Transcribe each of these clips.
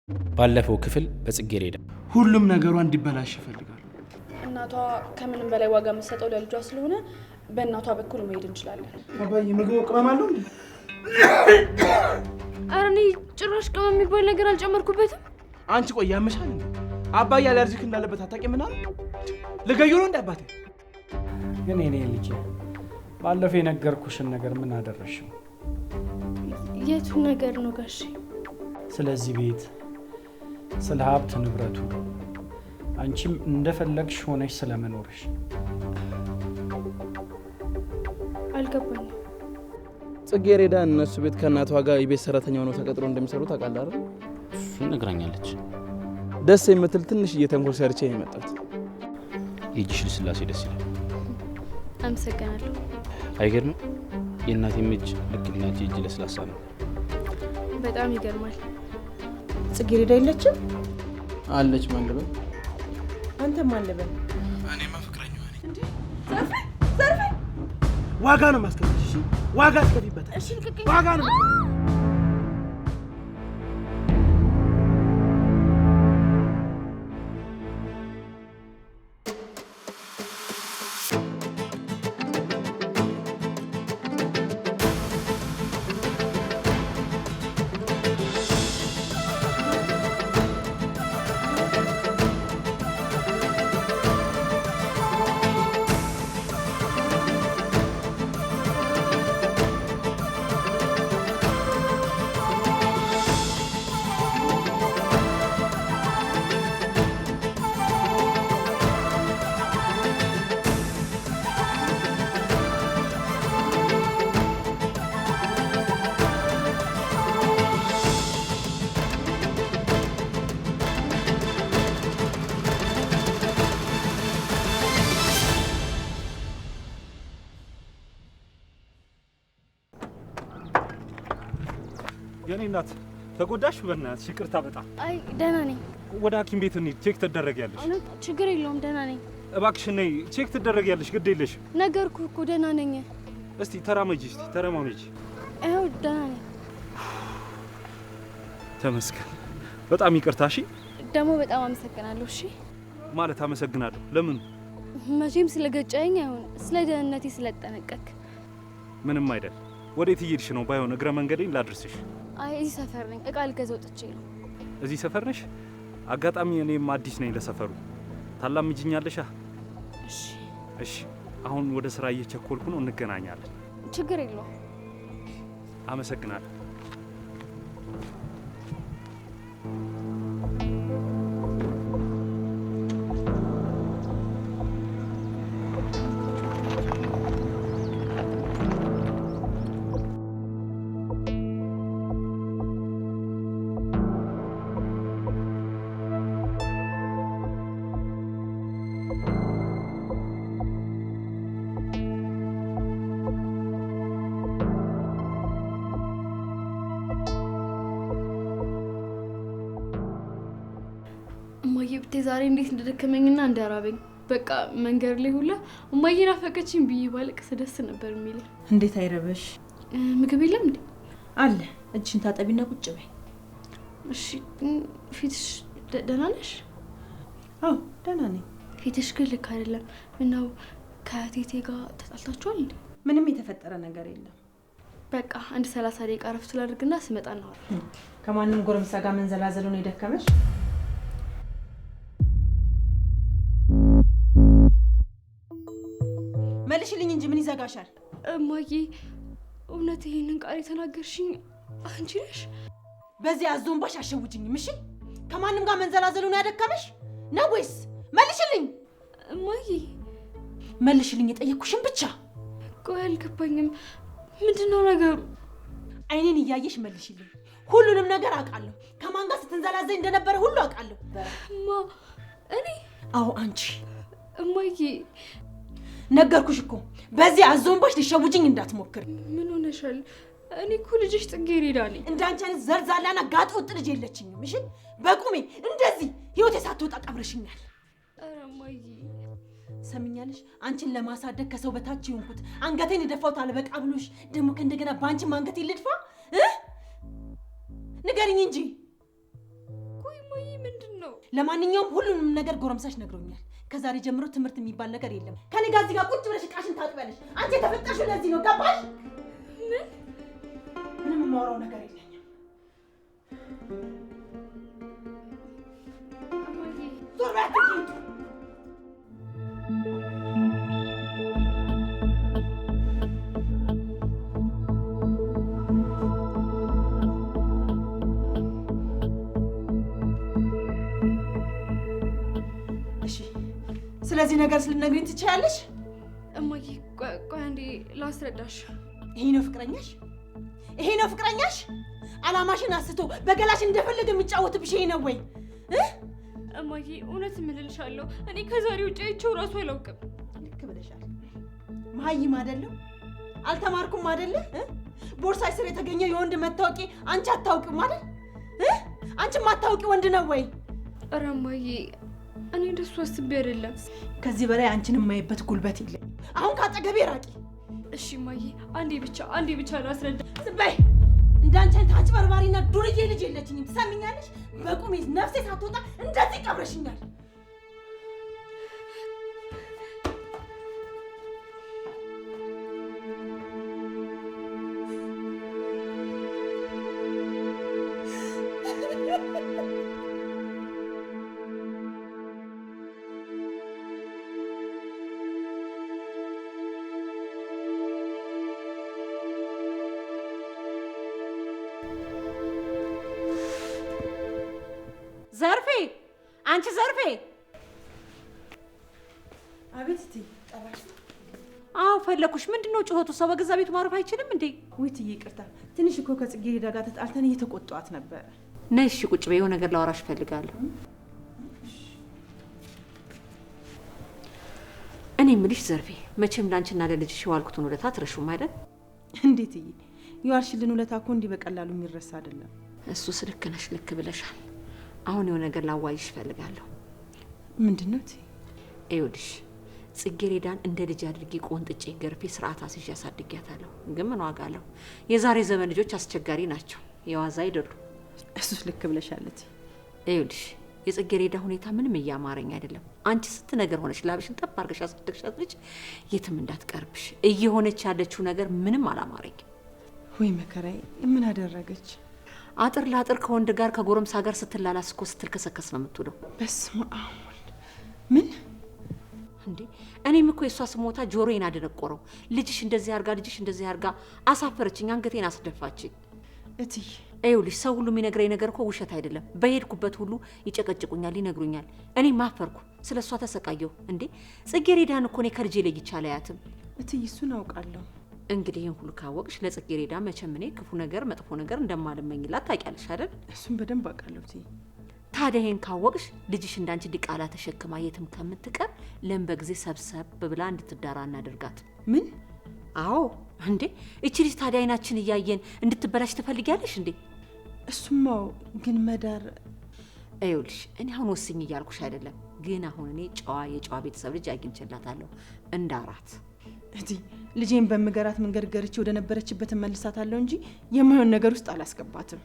ባለፈው ክፍል በጽጌረዳ ሁሉም ነገሯ እንዲበላሽ ይፈልጋል። እናቷ ከምንም በላይ ዋጋ የምትሰጠው ለልጇ ስለሆነ በእናቷ በኩል መሄድ እንችላለን። አባዬ ምግቡ ቅመም አለው እንዴ? ኧረ እኔ ጭራሽ ቅመም የሚባል ነገር አልጨመርኩበትም። አንቺ ቆይ ያመሻል እንዴ? አባዬ አለርጂክ እንዳለበት አታውቂም? ምናምን ልገዩ ነው እንደ አባቴ። ግን እኔ ልጅ ባለፈው የነገርኩሽን ነገር ምን አደረሽው? የቱ ነገር ነው ጋሼ? ስለዚህ ቤት፣ ስለ ሀብት ንብረቱ፣ አንቺም እንደፈለግሽ ሆነሽ ስለመኖርሽ። አልገባኝም። ጽጌረዳ እነሱ ቤት ከእናቷ ጋር የቤት ሰራተኛ ሆነው ተቀጥሮ እንደሚሰሩ ታውቃለህ አይደል? እሱን ነግራኛለች። ደስ የምትል ትንሽዬ ተንኮል ሰርቼ ነው የመጣሁት። የእጅሽ ልስላሴ ደስ ይላል። አመሰግናለሁ። አይገርምም? የእናቴም እጅ ልክ እናቴ እጅ ለስላሳ ነው። በጣም ይገርማል። ጽጌረዳ የለችም? አለች። ማን ልበል? አንተ ማን ልበል? እኔማ ፍቅረኛዋ ነኝ። እንዴ ዘርፌ ዘርፌ! ዋጋ ነው ማስከፍልሽ። እሺ ዋጋ አስከፊበት። እሺ ልቀቀኝ። ዋጋ ነው የኔ እናት ተጎዳሽ? በእናትሽ ይቅርታ በጣም። አይ ደህና ነኝ። ወደ ሐኪም ቤት እንሂድ፣ ቼክ ትደረጊያለሽ። ችግር የለውም ደህና ነኝ። እባክሽ ነይ፣ ቼክ ትደረጊያለሽ። ግድ የለሽም። ነገርኩህ እኮ ደህና ነኝ። እስቲ ተራመጂ፣ እስቲ ተረማመጂ። ይኸው ደህና ነኝ። ተመስገን። በጣም ይቅርታ። እሺ ደግሞ በጣም አመሰግናለሁ። እሺ ማለት አመሰግናለሁ። ለምን? መቼም ስለገጨኝ አይሆን፣ ስለ ደህንነቴ ስለጠነቀቅ። ምንም አይደል። ወዴት እየሄድሽ ነው? ባይሆን እግረ መንገዴን ላድርስሽ። አይ እዚህ ሰፈር ነኝ፣ እቃ ልገዛ ወጥቼ ነው። እዚህ ሰፈር ነሽ? አጋጣሚ እኔም አዲስ ነኝ ለሰፈሩ። ታላምጂኛለሽ? እሺ እሺ። አሁን ወደ ስራ እየቸኮልኩ ነው፣ እንገናኛለን። ችግር የለውም። አመሰግናለሁ። እማዬ ብታይ ዛሬ እንዴት እንደደከመኝና እንደራበኝ። በቃ መንገድ ላይ ሁላ እማዬ ናፈቀችኝ ብዬ ባለቅስ ደስ ነበር የሚለኝ። እንዴት አይረበሽ? ምግብ የለም እንዴ? አለ። እጅሽን ታጠቢና ቁጭ በይ። እሺ። ፊትሽ ደህና ነሽ? አዎ ደህና ነኝ። ፊትሽ ግን ልክ አይደለም። ምነው ከቴቴ ጋር ተጣልታችኋል እንዴ? ምንም የተፈጠረ ነገር የለም። በቃ አንድ 30 ደቂቃ ረፍት ላድርግና ስመጣ እናወራ። ከማንም ጎረምሳ ጋር መንዘላዘሉ ነው የደከመሽ? መልሽልኝ እንጂ ምን ይዘጋሻል? እማዬ እውነት ይሄንን ቃል የተናገርሽኝ አንቺ ነሽ? በዚህ አዞንባሽ አሸውጅኝም። እሺ ከማንም ጋር መንዘላዘሉ ነው ያደከመሽ ነው ወይስ? መልሽልኝ እማዬ። መልሽልኝ፣ የጠየኩሽን ብቻ። ቆይ አልገባኝም። ምንድነው ነገሩ? አይኔን እያየሽ መልሽልኝ። ሁሉንም ነገር አውቃለሁ። ከማን ጋር ስትንዘላዘኝ እንደነበረ ሁሉ አውቃለሁ። እማ እኔ? አዎ አንቺ። እማዬ ነገርኩሽ እኮ በዚህ አዞንባሽ ልሸውጅኝ እንዳትሞክር። ምን ሆነሻል? እኔ እኮ ልጅሽ ጽጌረዳ ነኝ። እንዳንቺ አይነት ዘርዛላና ጋጥ ወጥ ልጅ የለችኝም። እሺ በቁሜ እንደዚህ ህይወቴ ሳትወጣ ቀብረሽኛል። ኧረ እማዬ ሰምኛለሽ? አንቺን ለማሳደግ ከሰው በታች ይሆንኩት አንገቴን የደፋሁት አልበቃ ብሎሽ ደግሞ ከእንደገና በአንቺም አንገቴን ልድፋ? ንገሪኝ እንጂ። ለማንኛውም ሁሉንም ነገር ጎረምሳሽ ነግሮኛል። ከዛሬ ጀምሮ ትምህርት የሚባል ነገር የለም። ከኔ ጋር እዚህ ጋር ቁጭ ብለሽ ዕቃሽን ታጥቢያለሽ። አንቺ የተፈጠርሽው ለዚህ ነው። ገባሽ? ምንም የማወራው ነገር የለኝም። ዞር በይ አትንኪ። ስለዚህ ነገር ስለነግሪኝ ትችያለሽ? እማዬ ቆይ አንዴ ላስረዳሽ። ይሄ ነው ፍቅረኛሽ? ይሄ ነው ፍቅረኛሽ? አላማሽን አስቶ በገላሽ እንደፈለገ የሚጫወትብሽ ይሄ ነው ወይ? እማዬ እውነት እምልልሻለሁ እኔ ከዛሬ ውጭ አይቼው እራሱ አላውቅም። ልክ ብለሻል። መሀይም አይደለም አልተማርኩም አይደለ? ቦርሳሽ ስር የተገኘው የወንድ መታወቂያ አንቺ አታውቂም አይደል? አንቺ ማታውቂ ወንድ ነው ወይ? ኧረ እማዬ እኔ እንደሱ አስቤ አይደለም። ከዚህ በላይ አንቺን የማይበት ጉልበት የለም። አሁን ካጠገቤ ራቂ። እሺ እማዬ አንዴ ብቻ ላስረዳ። ዝም በይ። እንዳንቺ አይነት አጭበርባሪና ዱርዬ ልጅ የለችኝም። ትሰሚኛለሽ? በቁሜ ነፍሴ ሳትወጣ እንደዚህ ቀብረሽኛል። ዘርፌ! አንቺ ዘርፌ! አቤት እትዬ፣ ጠራሽ? አዎ ፈለኩሽ። ምንድነው ጩኸቱ? ሰው በገዛ ቤቱ ማረፍ አይችልም እንዴ? ውይ እትዬ ይቅርታ፣ ትንሽ እኮ ከጽጌረዳ ጋር ተጣልተን እየተቆጣኋት ነበረ። ነይ እሺ ቁጭ በይ፣ የሆነ ነገር ላወራሽ እፈልጋለሁ። እኔ የምልሽ ዘርፌ፣ መቼም ላንቺና ለልጅሽ የዋልኩትን ውለታ አትረሺውም አይደል? እንዴት እዬ፣ የዋልሽልን ውለታ እኮ እንዲህ በቀላሉ የሚረሳ አይደለም። እሱስ ልክ ነሽ፣ ልክ ብለሻል። አሁን የሆነ ነገር ላዋይሽ እፈልጋለሁ። ምንድነው እትዬ? ይኸውልሽ ጽጌረዳን እንደ ልጅ አድርጌ ቆንጥጬ ገርፌ ስርዓት አስይዤ አሳድጊያታለሁ። ግን ምን ዋጋ አለው? የዛሬ ዘመን ልጆች አስቸጋሪ ናቸው፣ የዋዛ አይደሉም። እሱስ ልክ ብለሻል እትዬ። ይኸውልሽ የጽጌረዳ ሁኔታ ምንም እያማረኝ አይደለም። አንቺ ስንት ነገር ሆነሽ ላብሽን ጠብ አድርገሽ አሳደግሻት ልጅ የትም እንዳትቀርብሽ። እየሆነች ያለችው ነገር ምንም አላማረኝም። ወይ መከራዬ፣ ምን አደረገች? አጥር ለአጥር ከወንድ ጋር ከጎረምሳ ጋር ስትላላስ እኮ ስትልከሰከስ ነው የምትውለው። በስመ አብ ወልድ። ምን እንዴ? እኔም እኮ የሷ ስሞታ ጆሮዬን አደነቆረው። ልጅሽ እንደዚህ አርጋ ልጅሽ እንደዚህ አርጋ አሳፈረችኝ፣ አንገቴን አስደፋችኝ። እትዬ ይኸውልሽ ሰው ሁሉ የሚነግረኝ ነገር እኮ ውሸት አይደለም። በሄድኩበት ሁሉ ይጨቀጭቁኛል፣ ይነግሩኛል። እኔ ማፈርኩ፣ ስለ እሷ ተሰቃየሁ። እንዴ ጽጌረዳን እኮ እኔ ከልጄ ለይቼ አላያትም። እትዬ እሱን አውቃለሁ። እንግዲህ ይህን ሁሉ ካወቅሽ ለጽጌረዳ መቼም እኔ ክፉ ነገር መጥፎ ነገር እንደማልመኝላት ታውቂያለሽ አይደል? እሱን በደንብ አውቃለሁ እትዬ። ታዲያ ይሄን ካወቅሽ ልጅሽ እንዳንቺ ዲቃላ ተሸክማ የትም ከምትቀር ለም በጊዜ ሰብሰብ ብላ እንድትዳራ እናደርጋት። ምን? አዎ እንዴ እቺ ልጅ ታዲያ አይናችን እያየን እንድትበላሽ ትፈልጊያለሽ እንዴ? እሱማው ግን መዳር ይኸውልሽ እኔ አሁን ወስኝ እያልኩሽ አይደለም፣ ግን አሁን እኔ የጨዋ ቤተሰብ ልጅ አግኝቼላታለሁ እንዳራት። እትዬ ልጄን በምገራት መንገድ ገርቼ ወደ ነበረችበት መልሳታለሁ እንጂ የማይሆን ነገር ውስጥ አላስገባትም።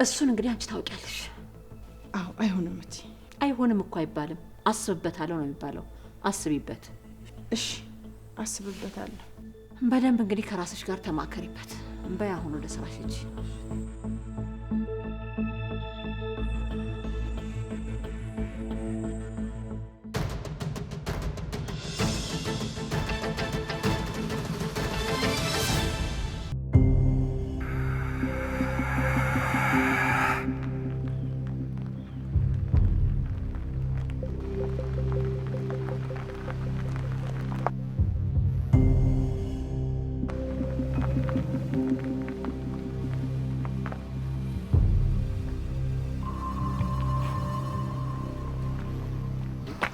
እሱን እንግዲህ አንቺ ታውቂያለሽ። አዎ አይሆንም እትዬ። አይሆንም እኮ አይባልም፣ አስብበታለሁ ነው የሚባለው። አስቢበት። እሺ አስብበታለሁ። በደንብ እንግዲህ ከራስሽ ጋር ተማከሪበት። በይ አሁን ወደ ስራሽ ሂጂ።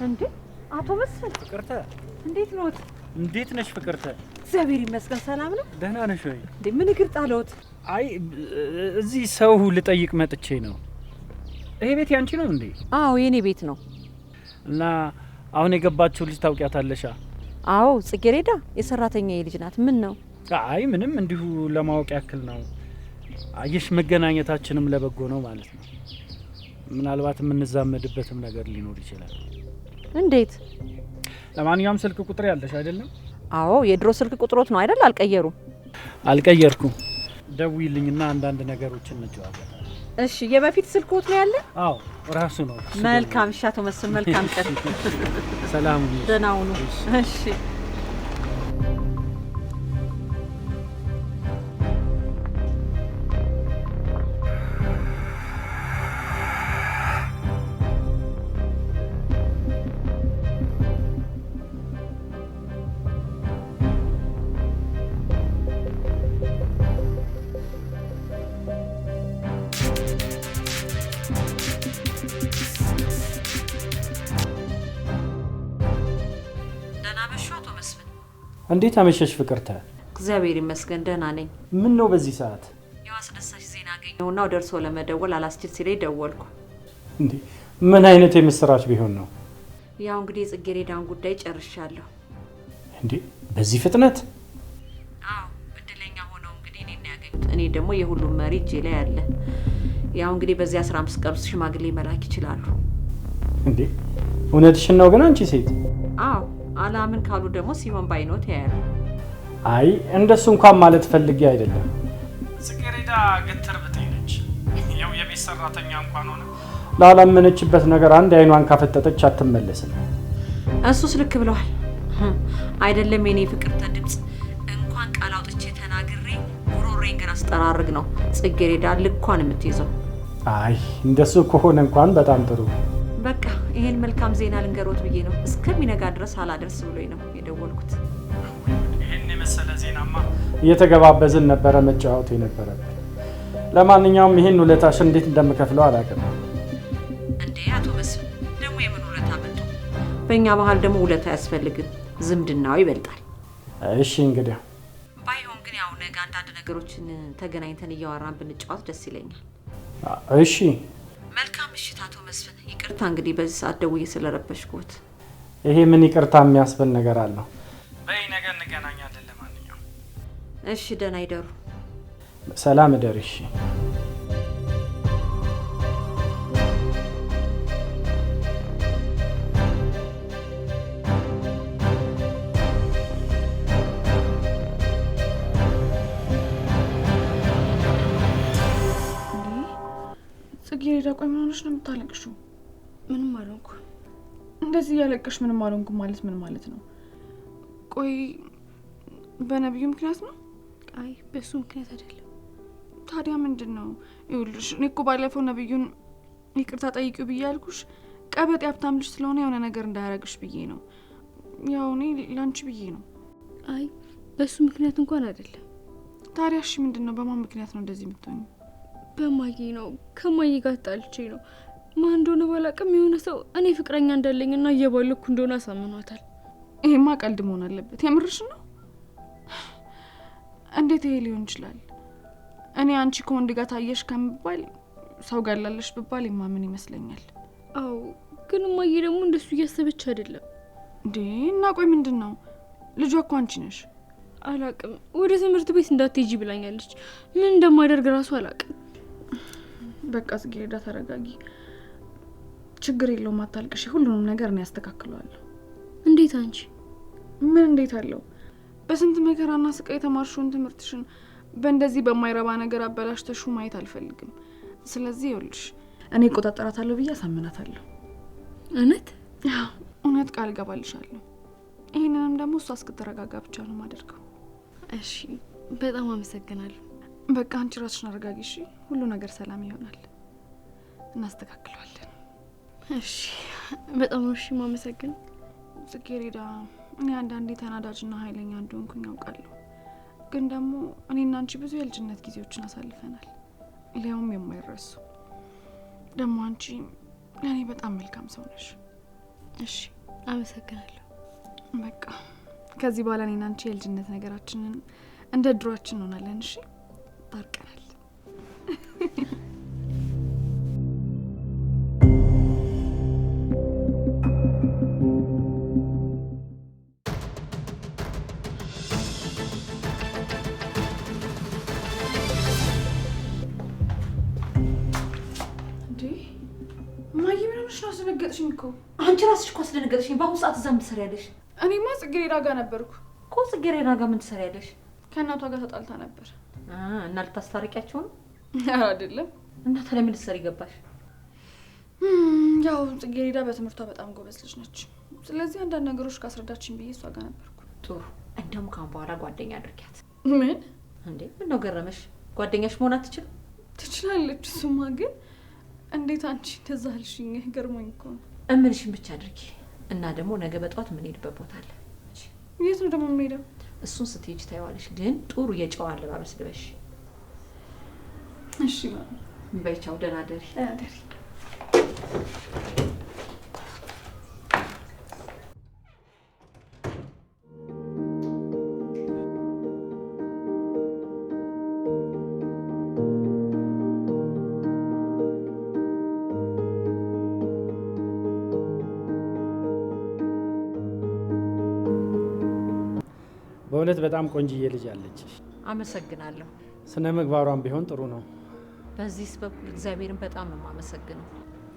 እንዴ አቶ መስፍን፣ ፍቅርተ እንዴት ነዎት? እንዴት ነሽ ፍቅርተ? እግዚአብሔር ይመስገን ሰላም ነው። ደህና ነሽ ወይ? እንዴ ምን እግር ጣለዎት? አይ እዚህ ሰው ልጠይቅ መጥቼ ነው። ይሄ ቤት ያንቺ ነው እንዴ? አዎ የኔ ቤት ነው። እና አሁን የገባችው ልጅ ታውቂያታለሽ? አዎ ጽጌረዳ የሰራተኛዬ ልጅ ናት። ምን ነው? አይ ምንም እንዲሁ ለማወቅ ያክል ነው። አየሽ መገናኘታችንም ለበጎ ነው ማለት ነው። ምናልባት የምንዛመድበትም ነገር ሊኖር ይችላል። እንዴት? ለማንኛውም ስልክ ቁጥር ያለሽ አይደለም? አዎ የድሮ ስልክ ቁጥሮት ነው አይደል? አልቀየሩም? አልቀየርኩም። ደውይልኝና አንዳንድ ነገሮችን እንጨዋወታለን። እሺ የበፊት ስልክዎት ነው ያለ? አዎ ራሱ ነው። መልካም እሺ አቶ መስፍን መልካም ቀን። ሰላም ሁኑ። ደህና ሁኑ። እሺ እንዴት አመሸሽ ፍቅርተ? እግዚአብሔር ይመስገን ደህና ነኝ። ምን ነው በዚህ ሰዓት? ያው አስደሳች ዜና አገኘሁና ደርሶ ለመደወል አላስችል ሲለኝ ደወልኩ። እንዴ ምን አይነት የምስራች ቢሆን ነው? ያው እንግዲህ የጽጌረዳን ጉዳይ ጨርሻለሁ። እንዴ በዚህ ፍጥነት? አዎ እድለኛ ሆነው እንግዲህ እኔን ያገኙት። እኔ ደግሞ የሁሉም መሪ እጄ ላይ አለ። ያው እንግዲህ በዚህ 15 ቀን ውስጥ ሽማግሌ መላክ ይችላሉ። እንዴ እውነትሽን ነው ግን አንቺ ሴት? አዎ አላምን ካሉ ደግሞ ሲሆን ባይኖት ያያሉ። አይ እንደሱ እንኳን ማለት ፈልጌ አይደለም። ጽጌረዳ ገተር ብጤ ነች። ያው የቤት ሰራተኛ እንኳን ሆነ ላላመነችበት ነገር አንድ አይኗን ካፈጠጠች አትመለስም። እሱስ ልክ ብለዋል። አይደለም የኔ ፍቅርተ ድምጽ እንኳን ቃል አውጥቼ ተናግሬ ጉሮሬን ግን አስጠራርግ ነው ጽጌረዳ ልኳን የምትይዘው። አይ እንደሱ ከሆነ እንኳን በጣም ጥሩ። በቃ ይሄን መልካም ዜና ልንገሮት ብዬ ነው። እስከሚነጋ ድረስ አላደርስ ብሎኝ ነው የደወልኩት። ይሄን የመሰለ ዜናማ እየተገባበዝን ነበረ መጫወቱ የነበረበት። ለማንኛውም ይሄን ውለታሽ እንዴት እንደምከፍለው አላውቅም። እንዴ አቶ መስፍን ደግሞ የምን ውለታ መጡ? በእኛ ባህል ደግሞ ውለታ አያስፈልግም፣ ዝምድናው ይበልጣል። እሺ እንግዲህ ባይሆን ግን ያው ነገ አንዳንድ ነገሮችን ተገናኝተን እያወራን ብንጫወት ደስ ይለኛል። እሺ መልካም ምሽት አቶ መስፍን። ይቅርታ እንግዲህ በዚህ ሰዓት ደውዬ ስለረበሽኩት። ይሄ ምን ይቅርታ የሚያስብል ነገር አለው? በይ ነገ እንገናኛለን። ለማንኛውም እሺ ደህና ይደሩ። ሰላም እደር። እሺ ጽጌረዳ ቆይ ምን ሆነሽ ነው የምታለቅሽው? ምንም አልሆንኩ። እንደዚህ እያለቀሽ ምንም አልሆንኩ ማለት ምን ማለት ነው? ቆይ በነብዩ ምክንያት ነው? አይ በሱ ምክንያት አይደለም። ታዲያ ምንድን ነው? ይኸውልሽ እኔ እኮ ባለፈው ነብዩን ይቅርታ ጠይቂው ብዬ ያልኩሽ ቀበጥ ሀብታም ልጅ ስለሆነ የሆነ ነገር እንዳያረግሽ ብዬ ነው። ያው እኔ ላንቺ ብዬ ነው። አይ በሱ ምክንያት እንኳን አይደለም። ታዲያ እሺ ምንድን ነው? በማን ምክንያት ነው እንደዚህ የምትሆኚ? በማዬ ነው። ከማዬ ጋር ጣልቼ ነው። ማን እንደሆነ ባላውቅም የሆነ ሰው እኔ ፍቅረኛ እንዳለኝና እየባለኩ እንደሆነ አሳምኗታል። ይሄማ ቀልድ መሆን አለበት። የምርሽ ነው? እንዴት ይሄ ሊሆን ይችላል? እኔ አንቺ ከወንድ ጋር ታየሽ ከምባል ሰው ጋር ላለሽ ብባል የማምን ይመስለኛል። አዎ ግን ማዬ ደግሞ እንደሱ እያሰበች አይደለም እንዴ። እና ቆይ ምንድን ነው? ልጇ እኮ አንቺ ነሽ። አላውቅም። ወደ ትምህርት ቤት እንዳትሄጂ ብላኛለች። ምን እንደማደርግ ራሱ አላውቅም። በቃ ጽጌረዳ ተረጋጊ። ችግር የለውም አታልቅሽ። ሁሉንም ነገር እኔ ያስተካክለዋለሁ። እንዴት አንቺ? ምን እንዴት አለው? በስንት መከራና ስቃይ የተማርሽውን ትምህርትሽን በእንደዚህ በማይረባ ነገር አበላሽተሽው ማየት አልፈልግም። ስለዚህ ይኸውልሽ እኔ እቆጣጠራታለሁ ብዬ አሳምናታለሁ። እውነት? አዎ እውነት ቃል ገባልሻለሁ። ይሄንንም ደግሞ እሷ እስክትረጋጋ ብቻ ነው የማደርገው። እሺ በጣም አመሰግናለሁ። በቃ አንቺ ራስሽን አረጋጊ እሺ። ሁሉ ነገር ሰላም ይሆናል፣ እናስተካክለዋለን። እሺ በጣም ነው እሺ የማመሰግነው። ጽጌረዳ እኔ አንዳንዴ ተናዳጅና ኃይለኛ እንደሆንኩኝ ያውቃለሁ። ግን ደግሞ እኔና አንቺ ብዙ የልጅነት ጊዜዎችን አሳልፈናል፣ ሊያውም የማይረሱ። ደግሞ አንቺ ለእኔ በጣም መልካም ሰው ነሽ። እሺ አመሰግናለሁ። በቃ ከዚህ በኋላ እኔና አንቺ የልጅነት ነገራችንን እንደ ድሯችን እንሆናለን። እሺ ታርቀናል። ማይ ምን ሆነሽ ነው? አስደነገጥሽኝ እኮ። አንቺ ራስሽ እኮ አስደነገጥሽኝ። በአሁኑ ሰዓት እዛ ምን ትሰሪያለሽ? እኔማ ጽጌረዳ ጋር ነበርኩ እኮ። ጽጌረዳ ጋር ምን ትሰሪያለሽ? ከእናቷ ጋር ተጣልታ ነበር። እና ልታስታርቂያቸው ነው? ኧረ አይደለም። እና ታዲያ ምን ልትሰሪ ገባሽ? ያው ጽጌረዳ በትምህርቷ በጣም ጎበዝ ልጅ ነች። ስለዚህ አንዳንድ ነገሮች ካስረዳችኝ ብዬ እሷ ጋር ነበርኩ። ጥሩ። እንደውም ካሁን በኋላ ጓደኛ አድርጊያት። ምን እንዴ? ምን ነው ገረመሽ? ጓደኛሽ መሆን አትችልም? ትችላለች። እሱማ ግን እንዴት አንቺ እንደዛ አልሽኝ? ገርሞኝ እኮ ነው። እምልሽን ብቻ አድርጊ። እና ደግሞ ነገ በጠዋት የምንሄድበት ቦታ አለ። የት ነው ደግሞ የምንሄደው? እሱን ስትሄጂ ታይዋለሽ። ግን ጥሩ የጨዋ አለባበስ ልበሽ። እሺ በይ ቻው። ደህና ደሪ። ደሪ። በእውነት በጣም ቆንጅዬ ልጅ አለች። አመሰግናለሁ። ስነ ምግባሯን ቢሆን ጥሩ ነው። በዚህ በኩል እግዚአብሔርን በጣም ነው የማመሰግነው።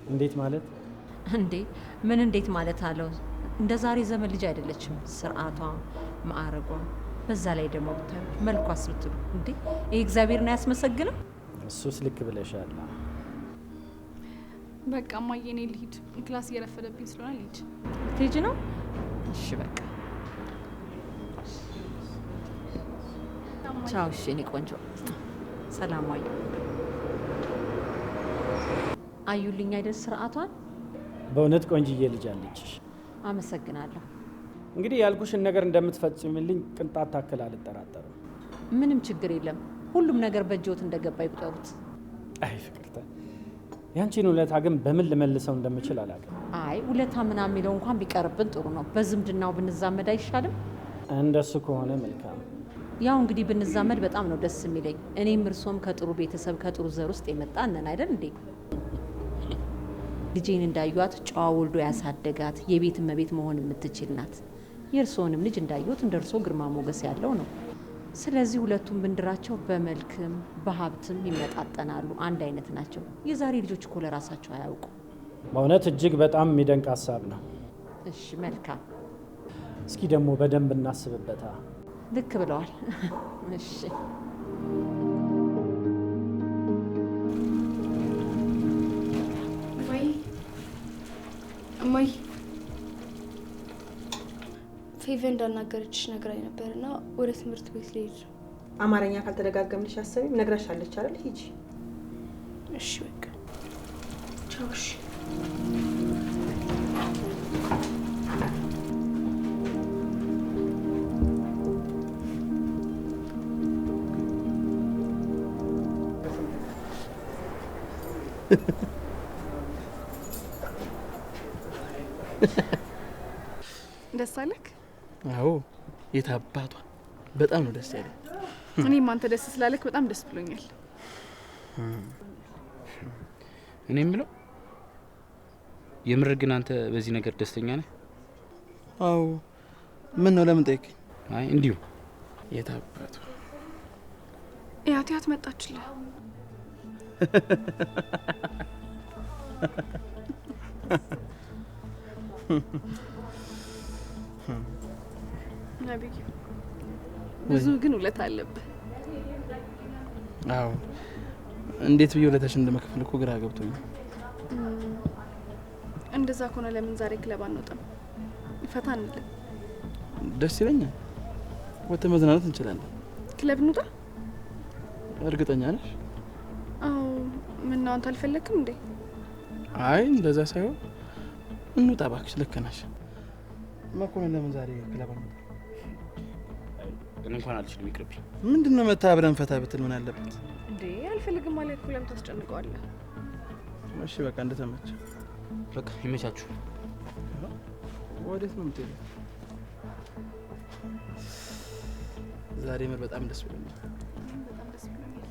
እንዴት ማለት? እንዴ ምን እንዴት ማለት አለው? እንደ ዛሬ ዘመን ልጅ አይደለችም። ስርዓቷ፣ ማዕረጓ፣ በዛ ላይ ደግሞ ብታዩ መልኳስ ብትሉ እንዴ ይሄ እግዚአብሔርን አያስመሰግንም? እሱስ ልክ ብለሻል። በቃ እማዬ እኔ ልሂድ። ክላስ እየረፈደብኝ ስለሆነ ልሂድ። ልትሄጂ ነው? እሺ በቃ ቻው። እሺ እኔ ቆንጆ ሰላም ዋዩ። አዩልኝ አይደል ስርዓቷን? በእውነት ቆንጅዬ ልጅ አለች። አመሰግናለሁ። እንግዲህ ያልኩሽን ነገር እንደምትፈጽምልኝ ቅንጣት ታክል አልጠራጠርም። ምንም ችግር የለም። ሁሉም ነገር በእጅዎት እንደገባ ይቁጠሩት። አይ ፍቅርተ፣ ያንቺን ውለታ ግን በምን ልመልሰው እንደምችል አላውቅም። አይ ውለታ ምናምን የሚለው እንኳን ቢቀርብን ጥሩ ነው። በዝምድናው ብንዛመድ አይሻልም? እንደሱ ከሆነ መልካም። ያው እንግዲህ ብንዛመድ በጣም ነው ደስ የሚለኝ። እኔም እርሶም ከጥሩ ቤተሰብ ከጥሩ ዘር ውስጥ የመጣ ነን አይደል እንዴ? ልጄን እንዳዩት ጨዋ ወልዶ ያሳደጋት የቤት እመቤት መሆን የምትችል ናት። የእርስዎንም ልጅ እንዳዩት እንደ እርስዎ ግርማ ሞገስ ያለው ነው። ስለዚህ ሁለቱም ብንድራቸው በመልክም በሀብትም ይመጣጠናሉ፣ አንድ አይነት ናቸው። የዛሬ ልጆች እኮ ለራሳቸው አያውቁ። በእውነት እጅግ በጣም የሚደንቅ ሀሳብ ነው። እሺ መልካም። እስኪ ደግሞ በደንብ እናስብበታ። ልክ ብለዋል። እሺ እማዬ ፌቨ እንዳናገረችሽ ነግራኝ ነበርና ወደ ትምህርት ቤት ልሄድ ነው። አማርኛ ካልተደጋገምልሽ አሰቢም ነግራሻለች አይደል? ሂጂ። እሺ በቃ ቻው። እሺ ደስ አለክ? አዎ የት አባቷ በጣም ነው ደስ ያለኝ። እኔም አንተ ደስ ስላለክ በጣም ደስ ብሎኛል። እኔ የምለው የምር ግን አንተ በዚህ ነገር ደስተኛ ነህ? አዎ። ምን ነው ለምን ጠይቀኝ? አይ እንዲሁ። የት አባቷ ያት መጣችልህ? ነብዩ ብዙ ግን ውለታ አለብህ። አዎ እንዴት ብዬ ውለታሽን እንደመከፈል እኮ ግራ ገብቶኛል። እንደዛ ከሆነ ለምን ዛሬ ክለብ አንወጣም? ፈታ እንልም። ደስ ይለኛል። ወጥተን መዝናናት እንችላለን። ክለብ እንውጣ? እርግጠኛ ነሽ? አዎ። ምን ነው አንተ አልፈለክም እንዴ? አይ እንደዛ ሳይሆን እንውጣ እባክሽ። ልክ ነሽ። መኮንን ለምን ዛሬ ክለብ አንወጣም? እኔ እንኳን አልችልም፣ ይቅርብኝ። ምንድነው መታ አብረን ፈታ ብትል ምን አለበት እንዴ? አልፈልግም ማለት እኮ ለምን ታስጨንቀዋለህ? እሺ በቃ እንደተመቸ። በቃ ይመቻችሁ። ወዴት ነው የምትሄደው? ዛሬ ምር በጣም ደስ ብሎኛል። በጣም ደስ ብሎኛል።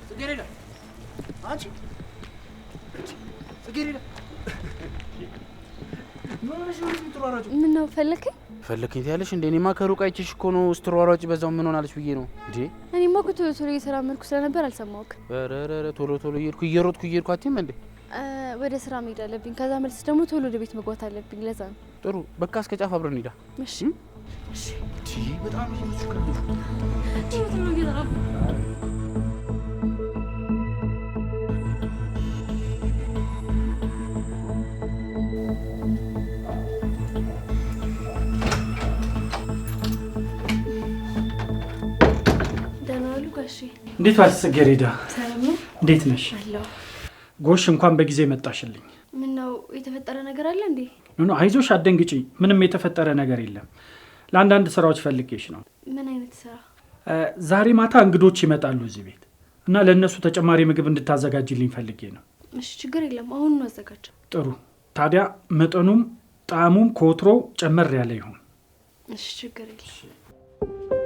ጽጌረዳ፣ አንቺ ጽጌረዳ፣ ምን ነው የምትሯሯጪው? ምን ነው ፈለከኝ? ፈለከኝ ትያለሽ እንዴ? እኔማ ከሩቅ አይቼሽ እኮ ነው ስትሯሯጭ በዛው ምን ሆናለች ብዬ ነው እንዴ። እኔማ እኮ ቶሎ ቶሎ እየተራመድኩ ስለነበር አልሰማሁም። ኧረ ቶሎ ቶሎ እየሮጥኩ አትይም እንዴ? ወደ ስራ መሄድ አለብኝ። ከዛ መልስ ደግሞ ቶሎ ወደ ቤት መግባት አለብኝ። ለዛ ነው። ጥሩ በቃ እስከ ጫፍ አብረን እንሂዳ። እሺ እሺ። በጣም እንዴት ዋልሽ ጽጌረዳ? ሰላም ነው? እንዴት ነሽ? አለሁ። ጎሽ እንኳን በጊዜ መጣሽልኝ። ምን ነው የተፈጠረ ነገር አለ እንዴ? ኖ አይዞሽ፣ አትደንግጪ። ምንም የተፈጠረ ነገር የለም። ለአንዳንድ ስራዎች ፈልጌሽ ነው። ምን አይነት ስራ? ዛሬ ማታ እንግዶች ይመጣሉ እዚህ ቤት እና ለእነሱ ተጨማሪ ምግብ እንድታዘጋጅልኝ ፈልጌ ነው። እሺ ችግር የለም፣ አሁን ነው አዘጋጅ። ጥሩ። ታዲያ መጠኑም ጣዕሙም ከወትሮው ጨመር ያለ ይሁን። እሺ ችግር የለም።